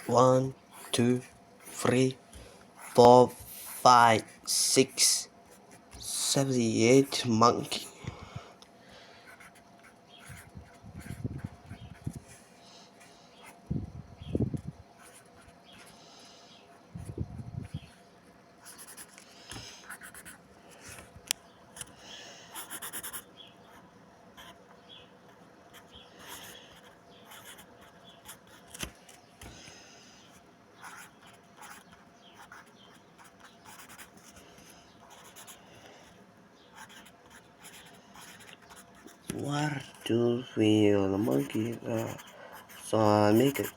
One, two, three, 4, 5, 6, 78 monkey. What do we on the monkey? So I make it